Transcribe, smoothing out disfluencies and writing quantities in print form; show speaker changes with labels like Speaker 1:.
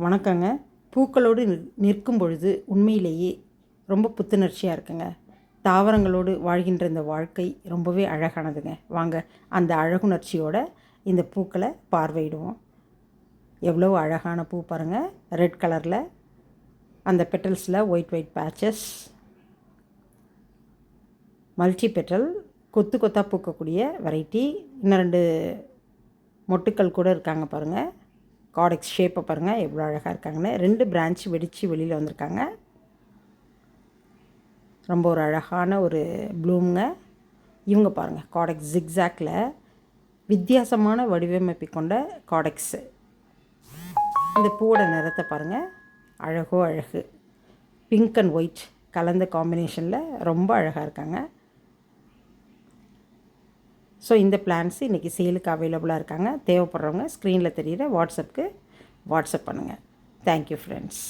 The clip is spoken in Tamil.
Speaker 1: வணக்கங்க. பூக்களோடு நிற்கும் பொழுது உண்மையிலேயே ரொம்ப புத்துணர்ச்சியாக இருக்குங்க. தாவரங்களோடு வாழ்கின்ற இந்த வாழ்க்கை ரொம்பவே அழகானதுங்க. வாங்க அந்த அழகுணர்ச்சியோட இந்த பூக்களை பார்வையிடுவோம். எவ்வளோ அழகான பூ பாருங்கள். ரெட் கலரில் அந்த பெட்டல்ஸில் ஒயிட் பேட்சஸ், மல்டி பெட்டல், கொத்து கொத்தாக பூக்கக்கூடிய வெரைட்டி. இன்னும் 2 மொட்டுக்கள் கூட இருக்காங்க பாருங்கள். காடெக்ஸ் ஷேப்பை பாருங்கள் எவ்வளோ அழகாக இருக்காங்கன்னு. 2 பிரான்ச் வெடித்து வெளியில் வந்திருக்காங்க. ரொம்ப ஒரு அழகான ஒரு ப்ளூமுங்க. இவங்க பாருங்கள், காடெக்ஸ் ஜிக்ஸாக்டில் வித்தியாசமான வடிவமைப்பு கொண்ட காடெக்ஸு. இந்த பூவோட நிறத்தை பாருங்கள், அழகோ அழகு. பிங்க் அண்ட் ஒயிட் கலந்த காம்பினேஷனில் ரொம்ப அழகாக இருக்காங்க. ஸோ இந்த பிளான்ஸ் இன்றைக்கி சேலுக்கு அவைலபிளாக இருக்காங்க. தேவைப்படுறவங்க ஸ்க்ரீனில் தெரிகிற வாட்ஸ்அப்புக்கு வாட்ஸ்அப் பண்ணுங்கள். Thank you friends.